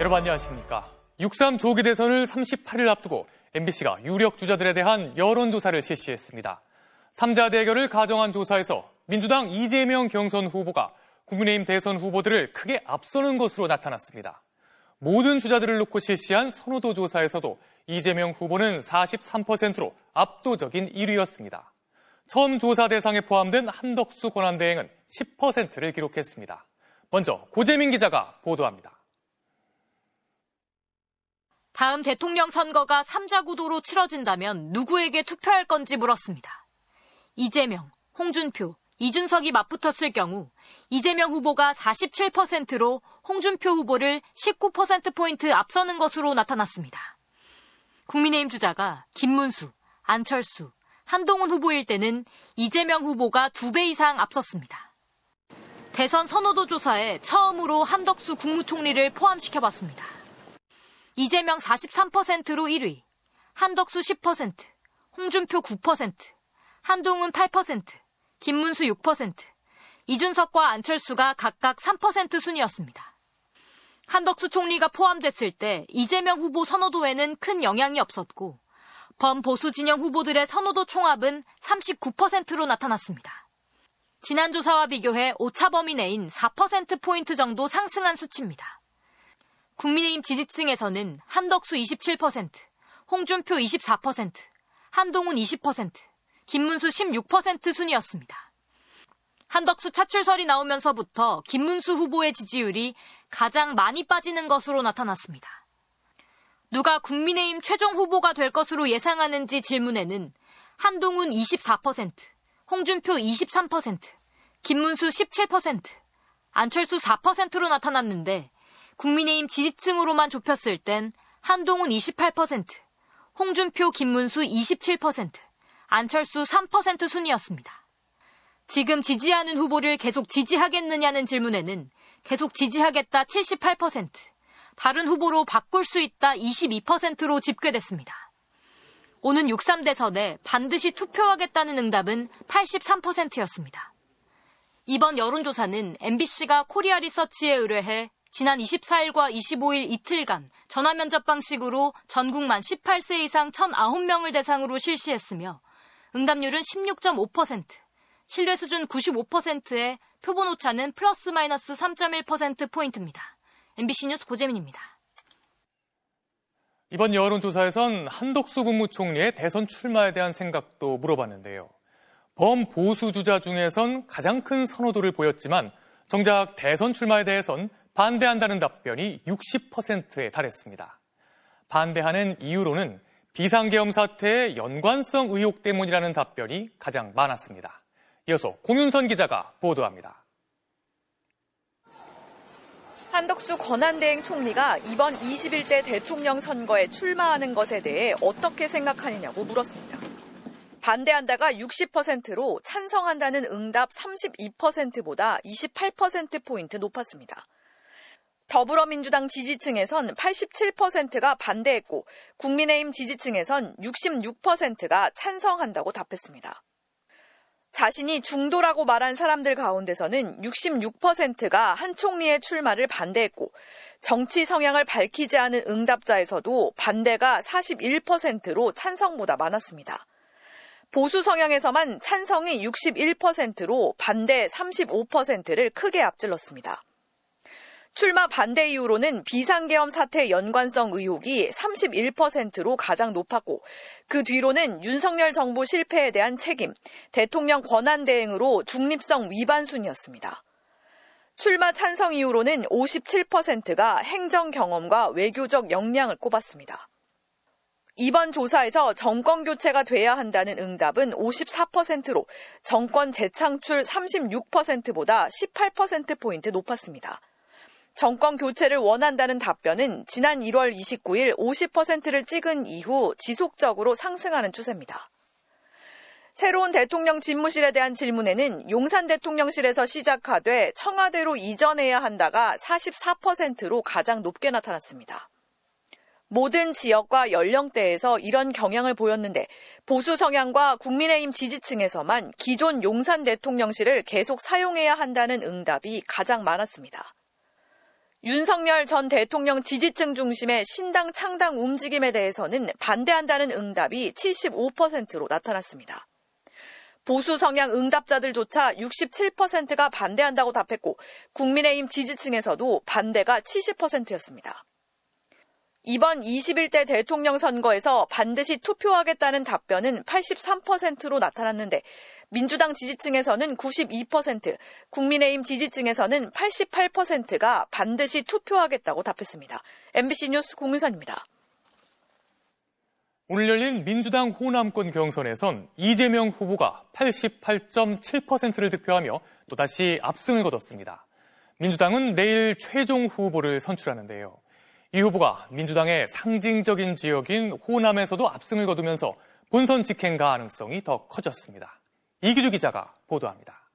여러분 안녕하십니까. 6.3 조기 대선을 38일 앞두고 MBC가 유력 주자들에 대한 여론조사를 실시했습니다. 3자 대결을 가정한 조사에서 민주당 이재명 경선 후보가 국민의힘 대선 후보들을 크게 앞서는 것으로 나타났습니다. 모든 주자들을 놓고 실시한 선호도 조사에서도 이재명 후보는 43%로 압도적인 1위였습니다. 처음 조사 대상에 포함된 한덕수 권한대행은 10%를 기록했습니다. 먼저 고재민 기자가 보도합니다. 다음 대통령 선거가 3자 구도로 치러진다면 누구에게 투표할 건지 물었습니다. 이재명, 홍준표, 이준석이 맞붙었을 경우 이재명 후보가 47%로 홍준표 후보를 19%포인트 앞서는 것으로 나타났습니다. 국민의힘 주자가 김문수, 안철수, 한동훈 후보일 때는 이재명 후보가 2배 이상 앞섰습니다. 대선 선호도 조사에 처음으로 한덕수 국무총리를 포함시켜봤습니다. 이재명 43%로 1위, 한덕수 10%, 홍준표 9%, 한동훈 8%, 김문수 6%, 이준석과 안철수가 각각 3% 순이었습니다. 한덕수 총리가 포함됐을 때 이재명 후보 선호도에는 큰 영향이 없었고 범보수 진영 후보들의 선호도 총합은 39%로 나타났습니다. 지난 조사와 비교해 오차 범위 내인 4%포인트 정도 상승한 수치입니다. 국민의힘 지지층에서는 한덕수 27%, 홍준표 24%, 한동훈 20%, 김문수 16% 순이었습니다. 한덕수 차출설이 나오면서부터 김문수 후보의 지지율이 가장 많이 빠지는 것으로 나타났습니다. 누가 국민의힘 최종 후보가 될 것으로 예상하는지 질문에는 한동훈 24%, 홍준표 23%, 김문수 17%, 안철수 4%로 나타났는데 국민의힘 지지층으로만 좁혔을 땐 한동훈 28%, 홍준표, 김문수 27%, 안철수 3% 순이었습니다. 지금 지지하는 후보를 계속 지지하겠느냐는 질문에는 계속 지지하겠다 78%, 다른 후보로 바꿀 수 있다 22%로 집계됐습니다. 오는 6.3 대선에 반드시 투표하겠다는 응답은 83%였습니다. 이번 여론조사는 MBC가 코리아 리서치에 의뢰해 지난 24일과 25일 이틀간 전화면접 방식으로 전국 만 18세 이상 1,009명을 대상으로 실시했으며 응답률은 16.5%, 신뢰 수준 95%에 표본 오차는 플러스 마이너스 3.1%포인트입니다. MBC 뉴스 고재민입니다. 이번 여론조사에선 한덕수 국무총리의 대선 출마에 대한 생각도 물어봤는데요. 범보수 주자 중에선 가장 큰 선호도를 보였지만 정작 대선 출마에 대해선 반대한다는 답변이 60%에 달했습니다. 반대하는 이유로는 비상계엄 사태의 연관성 의혹 때문이라는 답변이 가장 많았습니다. 이어서 공윤선 기자가 보도합니다. 한덕수 권한대행 총리가 이번 21대 대통령 선거에 출마하는 것에 대해 어떻게 생각하느냐고 물었습니다. 반대한다가 60%로 찬성한다는 응답 32%보다 28%포인트 높았습니다. 더불어민주당 지지층에선 87%가 반대했고 국민의힘 지지층에선 66%가 찬성한다고 답했습니다. 자신이 중도라고 말한 사람들 가운데서는 66%가 한 총리의 출마를 반대했고 정치 성향을 밝히지 않은 응답자에서도 반대가 41%로 찬성보다 많았습니다. 보수 성향에서만 찬성이 61%로 반대 35%를 크게 앞질렀습니다. 출마 반대 이유로는 비상계엄 사태 연관성 의혹이 31%로 가장 높았고 그 뒤로는 윤석열 정부 실패에 대한 책임, 대통령 권한대행으로 중립성 위반 순이었습니다. 출마 찬성 이유로는 57%가 행정 경험과 외교적 역량을 꼽았습니다. 이번 조사에서 정권 교체가 돼야 한다는 응답은 54%로 정권 재창출 36%보다 18%포인트 높았습니다. 정권 교체를 원한다는 답변은 지난 1월 29일 50%를 찍은 이후 지속적으로 상승하는 추세입니다. 새로운 대통령 집무실에 대한 질문에는 용산 대통령실에서 시작하되 청와대로 이전해야 한다가 44%로 가장 높게 나타났습니다. 모든 지역과 연령대에서 이런 경향을 보였는데 보수 성향과 국민의힘 지지층에서만 기존 용산 대통령실을 계속 사용해야 한다는 응답이 가장 많았습니다. 윤석열 전 대통령 지지층 중심의 신당 창당 움직임에 대해서는 반대한다는 응답이 75%로 나타났습니다. 보수 성향 응답자들조차 67%가 반대한다고 답했고 국민의힘 지지층에서도 반대가 70%였습니다. 이번 21대 대통령 선거에서 반드시 투표하겠다는 답변은 83%로 나타났는데 민주당 지지층에서는 92%, 국민의힘 지지층에서는 88%가 반드시 투표하겠다고 답했습니다. MBC 뉴스 공윤선입니다. 오늘 열린 민주당 호남권 경선에선 이재명 후보가 88.7%를 득표하며 또다시 압승을 거뒀습니다. 민주당은 내일 최종 후보를 선출하는데요. 이 후보가 민주당의 상징적인 지역인 호남에서도 압승을 거두면서 본선 직행 가능성이 더 커졌습니다. 이기주 기자가 보도합니다.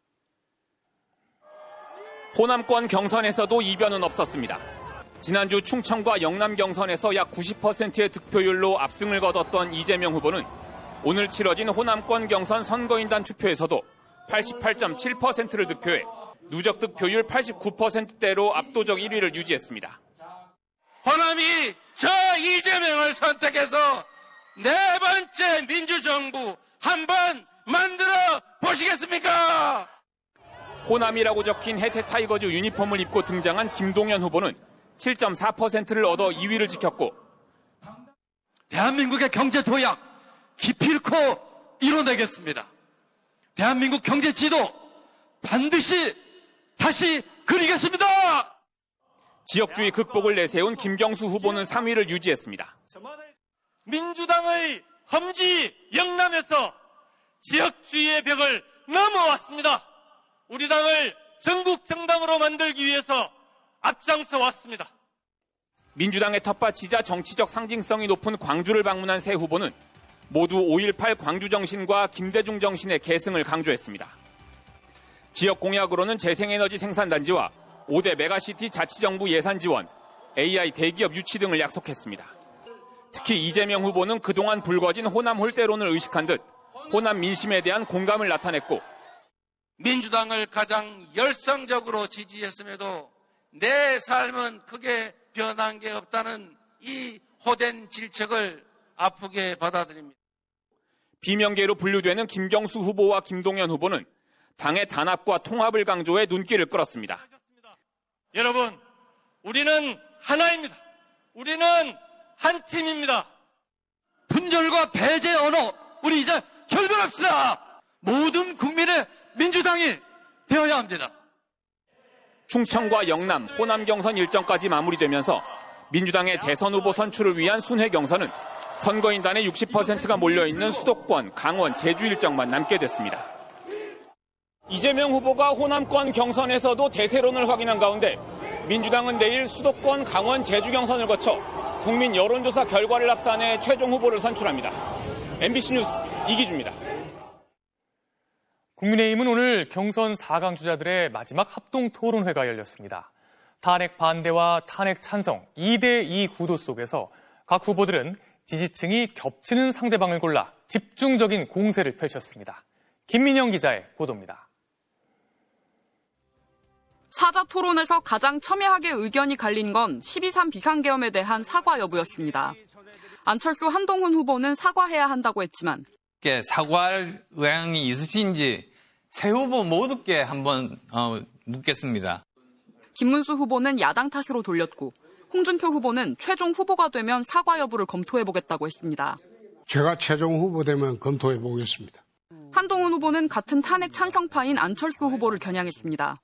호남권 경선에서도 이변은 없었습니다. 지난주 충청과 영남 경선에서 약 90%의 득표율로 압승을 거뒀던 이재명 후보는 오늘 치러진 호남권 경선 선거인단 투표에서도 88.7%를 득표해 누적 득표율 89%대로 압도적 1위를 유지했습니다. 호남이 저 이재명을 선택해서 네 번째 민주정부 한번 만들어 보시겠습니까? 호남이라고 적힌 혜태 타이거즈 유니폼을 입고 등장한 김동연 후보는 7.4%를 얻어 2위를 지켰고 대한민국의 경제 도약 기필코 이뤄내겠습니다. 대한민국 경제 지도 반드시 다시 그리겠습니다. 지역주의 극복을 내세운 김경수 후보는 3위를 유지했습니다. 민주당의 험지 영남에서 지역주의의 벽을 넘어왔습니다. 우리 당을 전국 정당으로 만들기 위해서 앞장서 왔습니다. 민주당의 텃밭이자 정치적 상징성이 높은 광주를 방문한 새 후보는 모두 5.18 광주 정신과 김대중 정신의 계승을 강조했습니다. 지역 공약으로는 재생에너지 생산단지와 5대 메가시티 자치정부 예산 지원, AI 대기업 유치 등을 약속했습니다. 특히 이재명 후보는 그동안 불거진 호남 홀대론을 의식한 듯 호남 민심에 대한 공감을 나타냈고 민주당을 가장 열성적으로 지지했음에도 내 삶은 크게 변한 게 없다는 이 호된 질책을 아프게 받아들입니다. 비명계로 분류되는 김경수 후보와 김동연 후보는 당의 단합과 통합을 강조해 눈길을 끌었습니다. 여러분, 우리는 하나입니다. 우리는 한 팀입니다. 분열과 배제의 언어, 우리 이제 결별합시다. 모든 국민의 민주당이 되어야 합니다. 충청과 영남, 호남 경선 일정까지 마무리되면서 민주당의 대선 후보 선출을 위한 순회 경선은 선거인단의 60%가 몰려있는 수도권, 강원, 제주 일정만 남게 됐습니다. 이재명 후보가 호남권 경선에서도 대세론을 확인한 가운데 민주당은 내일 수도권, 강원, 제주 경선을 거쳐 국민 여론조사 결과를 합산해 최종 후보를 선출합니다. MBC 뉴스 이기주입니다. 국민의힘은 오늘 경선 4강 주자들의 마지막 합동 토론회가 열렸습니다. 탄핵 반대와 탄핵 찬성 2대2 구도 속에서 각 후보들은 지지층이 겹치는 상대방을 골라 집중적인 공세를 펼쳤습니다. 김민영 기자의 보도입니다. 사자 토론에서 가장 첨예하게 의견이 갈린 건 12.3 비상계엄에 대한 사과 여부였습니다. 안철수 한동훈 후보는 사과해야 한다고 했지만 사과할 의향이 있으신지 세 후보 모두께 한번 묻겠습니다. 김문수 후보는 야당 탓으로 돌렸고 홍준표 후보는 최종 후보가 되면 사과 여부를 검토해보겠다고 했습니다. 제가 최종 후보 되면 검토해보겠습니다. 한동훈 후보는 같은 탄핵 찬성파인 안철수 후보를 겨냥했습니다.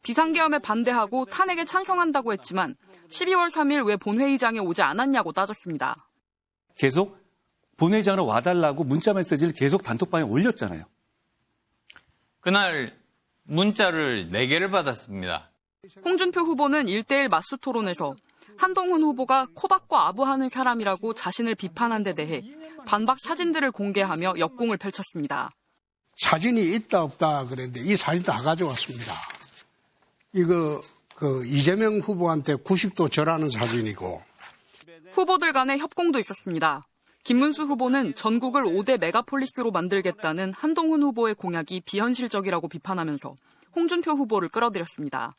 비상계엄에 반대하고 탄핵에 찬성한다고 했지만 12월 3일 왜 본회의장에 오지 않았냐고 따졌습니다. 계속 본회의장으로 와달라고 문자 메시지를 계속 단톡방에 올렸잖아요. 그날 문자를 4개를 받았습니다. 홍준표 후보는 1대1 맞수 토론에서 한동훈 후보가 코박고 아부하는 사람이라고 자신을 비판한 데 대해 반박 사진들을 공개하며 역공을 펼쳤습니다. 사진이 있다 없다 그랬는데 이 사진 다 가져왔습니다. 이거 이재명 후보한테 90도 절하는 사진이고. 후보들 간의 협공도 있었습니다. 김문수 후보는 전국을 5대 메가폴리스로 만들겠다는 한동훈 후보의 공약이 비현실적이라고 비판하면서 홍준표 후보를 끌어들였습니다.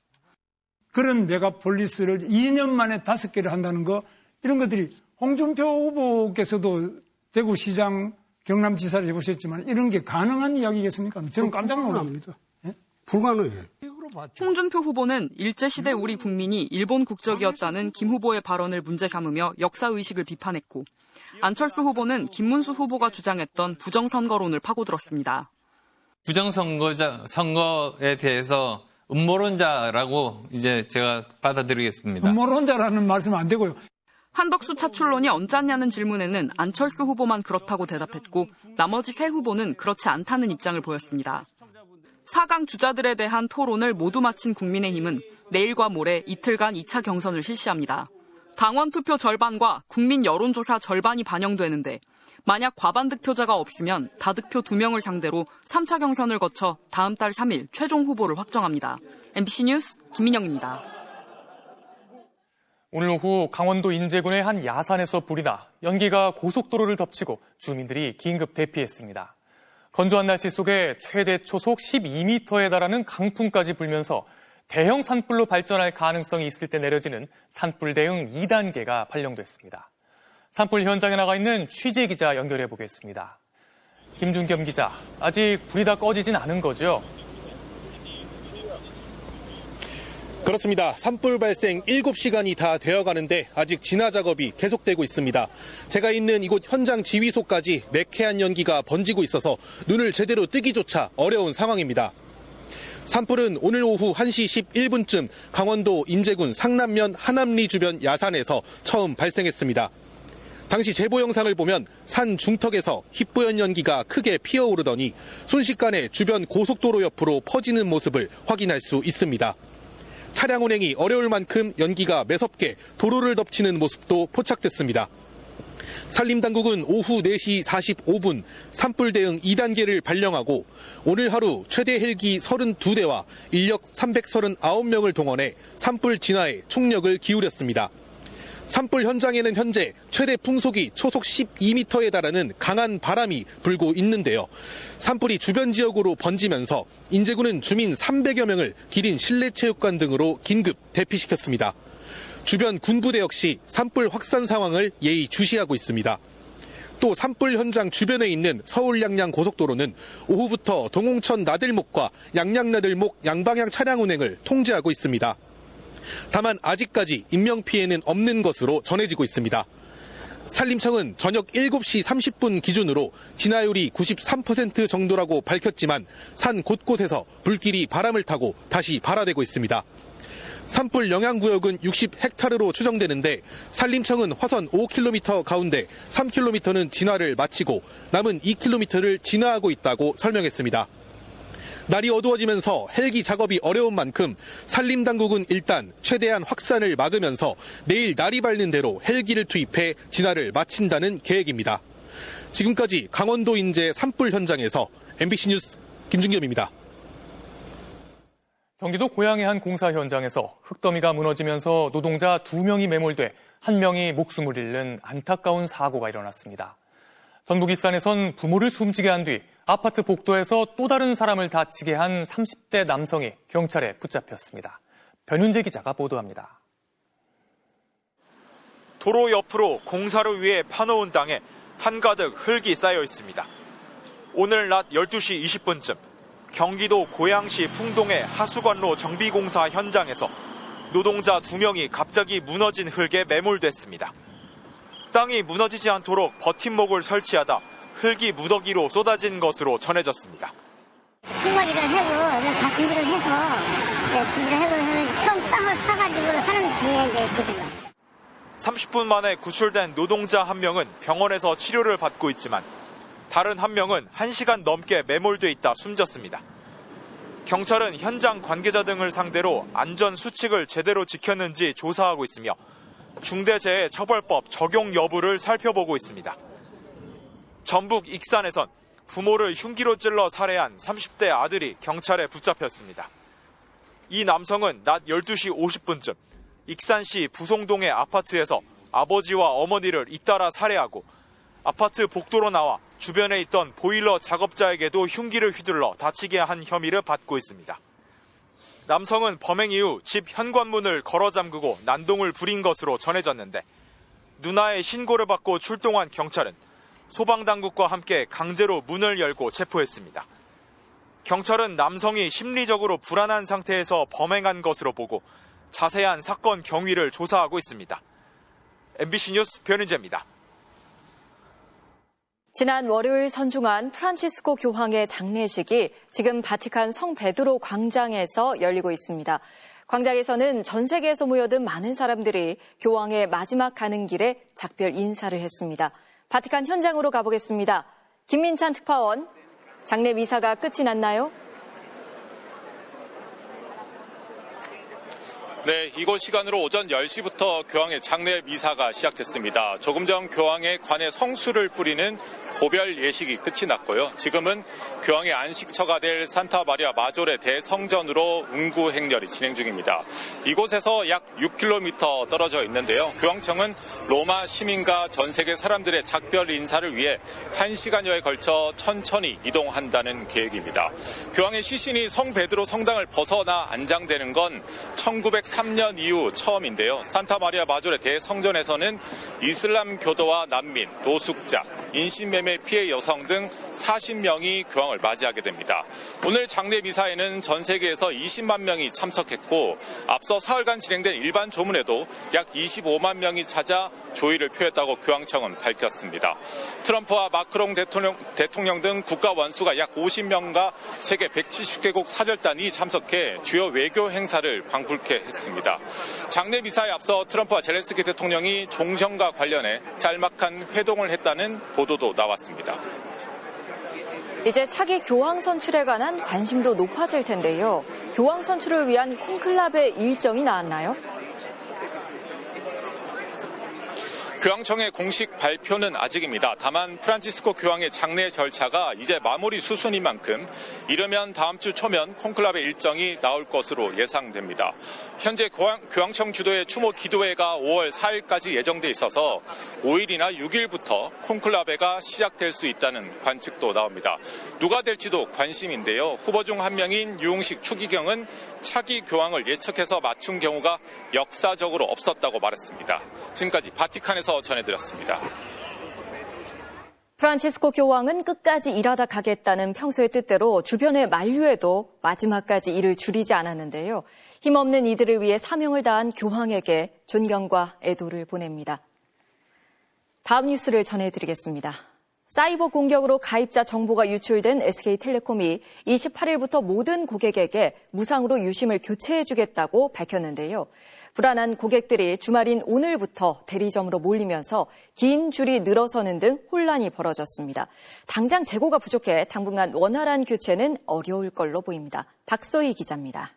그런 메가폴리스를 2년 만에 5개를 한다는 거, 이런 것들이 홍준표 후보께서도 대구시장, 경남지사를 해보셨지만 이런 게 가능한 이야기겠습니까? 저는 깜짝 놀랍니다. 예? 불가능해요. 홍준표 후보는 일제시대 우리 국민이 일본 국적이었다는 김 후보의 발언을 문제 삼으며 역사의식을 비판했고, 안철수 후보는 김문수 후보가 주장했던 부정선거론을 파고들었습니다. 부정선거에 대해서 음모론자라고 이제 제가 받아들이겠습니다. 음모론자라는 말씀 안 되고요. 한덕수 차출론이 언짢냐는 질문에는 안철수 후보만 그렇다고 대답했고, 나머지 세 후보는 그렇지 않다는 입장을 보였습니다. 4강 주자들에 대한 토론을 모두 마친 국민의힘은 내일과 모레 이틀간 2차 경선을 실시합니다. 당원 투표 절반과 국민 여론조사 절반이 반영되는데, 만약 과반 득표자가 없으면 다득표 2명을 상대로 3차 경선을 거쳐 다음 달 3일 최종 후보를 확정합니다. MBC 뉴스 김민영입니다. 오늘 오후 강원도 인제군의 한 야산에서 불이 나 연기가 고속도로를 덮치고 주민들이 긴급 대피했습니다. 건조한 날씨 속에 최대 초속 12m에 달하는 강풍까지 불면서 대형 산불로 발전할 가능성이 있을 때 내려지는 산불 대응 2단계가 발령됐습니다. 산불 현장에 나가 있는 취재 기자 연결해 보겠습니다. 김준겸 기자, 아직 불이 다 꺼지진 않은 거죠? 그렇습니다. 산불 발생 7시간이 다 되어가는데 아직 진화 작업이 계속되고 있습니다. 제가 있는 이곳 현장 지휘소까지 매캐한 연기가 번지고 있어서 눈을 제대로 뜨기조차 어려운 상황입니다. 산불은 오늘 오후 1시 11분쯤 강원도 인제군 상남면 하남리 주변 야산에서 처음 발생했습니다. 당시 제보 영상을 보면 산 중턱에서 희뿌연 연기가 크게 피어오르더니 순식간에 주변 고속도로 옆으로 퍼지는 모습을 확인할 수 있습니다. 차량 운행이 어려울 만큼 연기가 매섭게 도로를 덮치는 모습도 포착됐습니다. 산림당국은 오후 4시 45분 산불 대응 2단계를 발령하고 오늘 하루 최대 헬기 32대와 인력 339명을 동원해 산불 진화에 총력을 기울였습니다. 산불 현장에는 현재 최대 풍속이 초속 12m에 달하는 강한 바람이 불고 있는데요. 산불이 주변 지역으로 번지면서 인제군은 주민 300여 명을 기린 실내체육관 등으로 긴급 대피시켰습니다. 주변 군부대 역시 산불 확산 상황을 예의주시하고 있습니다. 또 산불 현장 주변에 있는 서울 양양 고속도로는 오후부터 동홍천 나들목과 양양 나들목 양방향 차량 운행을 통제하고 있습니다. 다만 아직까지 인명피해는 없는 것으로 전해지고 있습니다. 산림청은 저녁 7시 30분 기준으로 진화율이 93% 정도라고 밝혔지만 산 곳곳에서 불길이 바람을 타고 다시 발화되고 있습니다. 산불 영향구역은 60헥타르로 추정되는데 산림청은 화선 5km 가운데 3km는 진화를 마치고 남은 2km를 진화하고 있다고 설명했습니다. 날이 어두워지면서 헬기 작업이 어려운 만큼 산림당국은 일단 최대한 확산을 막으면서 내일 날이 밝는 대로 헬기를 투입해 진화를 마친다는 계획입니다. 지금까지 강원도 인제 산불 현장에서 MBC 뉴스 김준겸입니다. 경기도 고양의 한 공사 현장에서 흙더미가 무너지면서 노동자 2명이 매몰돼 1명이 목숨을 잃는 안타까운 사고가 일어났습니다. 전북 익산에선 부모를 숨지게 한 뒤 아파트 복도에서 또 다른 사람을 다치게 한 30대 남성이 경찰에 붙잡혔습니다. 변윤재 기자가 보도합니다. 도로 옆으로 공사를 위해 파놓은 땅에 한가득 흙이 쌓여 있습니다. 오늘 낮 12시 20분쯤 경기도 고양시 풍동의 하수관로 정비공사 현장에서 노동자 2명이 갑자기 무너진 흙에 매몰됐습니다. 땅이 무너지지 않도록 버팀목을 설치하다 흙이 무더기로 쏟아진 것으로 전해졌습니다. 흙머리를 해고 다 준비를 해서 준비를 해고 처음 땅을 파가지고 사람 중에 이제 있거든요. 30분 만에 구출된 노동자 1명은 병원에서 치료를 받고 있지만 다른 1명은 1시간 넘게 매몰돼 있다 숨졌습니다. 경찰은 현장 관계자 등을 상대로 안전 수칙을 제대로 지켰는지 조사하고 있으며 중대재해처벌법 적용 여부를 살펴보고 있습니다. 전북 익산에선 부모를 흉기로 찔러 살해한 30대 아들이 경찰에 붙잡혔습니다. 이 남성은 낮 12시 50분쯤 익산시 부송동의 아파트에서 아버지와 어머니를 잇따라 살해하고 아파트 복도로 나와 주변에 있던 보일러 작업자에게도 흉기를 휘둘러 다치게 한 혐의를 받고 있습니다. 남성은 범행 이후 집 현관문을 걸어 잠그고 난동을 부린 것으로 전해졌는데 누나의 신고를 받고 출동한 경찰은 소방당국과 함께 강제로 문을 열고 체포했습니다. 경찰은 남성이 심리적으로 불안한 상태에서 범행한 것으로 보고 자세한 사건 경위를 조사하고 있습니다. MBC 뉴스 변인재입니다. 지난 월요일 선종한 프란치스코 교황의 장례식이 지금 바티칸 성 베드로 광장에서 열리고 있습니다. 광장에서는 전 세계에서 모여든 많은 사람들이 교황의 마지막 가는 길에 작별 인사를 했습니다. 바티칸 현장으로 가보겠습니다. 김민찬 특파원, 장례 미사가 끝이 났나요? 네, 이곳 시간으로 오전 10시부터 교황의 장례 미사가 시작됐습니다. 조금 전 교황의 관에 성수를 뿌리는 고별 예식이 끝이 났고요. 지금은 교황의 안식처가 될 산타 마리아 마조레 대성전으로 운구 행렬이 진행 중입니다. 이곳에서 약 6km 떨어져 있는데요. 교황청은 로마 시민과 전 세계 사람들의 작별 인사를 위해 1시간여에 걸쳐 천천히 이동한다는 계획입니다. 교황의 시신이 성 베드로 성당을 벗어나 안장되는 건 1903년 이후 처음인데요. 산타 마리아 마조레 대성전에서는 이슬람 교도와 난민, 노숙자, 인신매매 피해 여성 등 40명이 교황을 맞이하게 됩니다. 오늘 장례 미사에는 전 세계에서 20만 명이 참석했고 앞서 사흘간 진행된 일반 조문에도 약 25만 명이 찾아 조의를 표했다고 교황청은 밝혔습니다. 트럼프와 마크롱 대통령 등 국가 원수가 약 50명과 세계 170개국 사절단이 참석해 주요 외교 행사를 방불케 했습니다. 장례 미사에 앞서 트럼프와 젤렌스키 대통령이 종전과 관련해 짤막한 회동을 했다는 보도도 나왔습니다. 이제 차기 교황 선출에 관한 관심도 높아질 텐데요. 교황 선출을 위한 콘클라베 일정이 나왔나요? 교황청의 공식 발표는 아직입니다. 다만 프란치스코 교황의 장례 절차가 이제 마무리 수순인 만큼 이르면 다음 주 초면 콘클라베 일정이 나올 것으로 예상됩니다. 현재 교황청 주도의 추모 기도회가 5월 4일까지 예정돼 있어서 5일이나 6일부터 콘클라베가 시작될 수 있다는 관측도 나옵니다. 누가 될지도 관심인데요. 후보 중 한 명인 유흥식 추기경은 차기 교황을 예측해서 맞춘 경우가 역사적으로 없었다고 말했습니다. 지금까지 바티칸에서 전해드렸습니다. 프란치스코 교황은 끝까지 일하다 가겠다는 평소의 뜻대로 주변의 만류에도 마지막까지 일을 줄이지 않았는데요. 힘없는 이들을 위해 사명을 다한 교황에게 존경과 애도를 보냅니다. 다음 뉴스를 전해드리겠습니다. 사이버 공격으로 가입자 정보가 유출된 SK텔레콤이 28일부터 모든 고객에게 무상으로 유심을 교체해주겠다고 밝혔는데요. 불안한 고객들이 주말인 오늘부터 대리점으로 몰리면서 긴 줄이 늘어서는 등 혼란이 벌어졌습니다. 당장 재고가 부족해 당분간 원활한 교체는 어려울 걸로 보입니다. 박소희 기자입니다.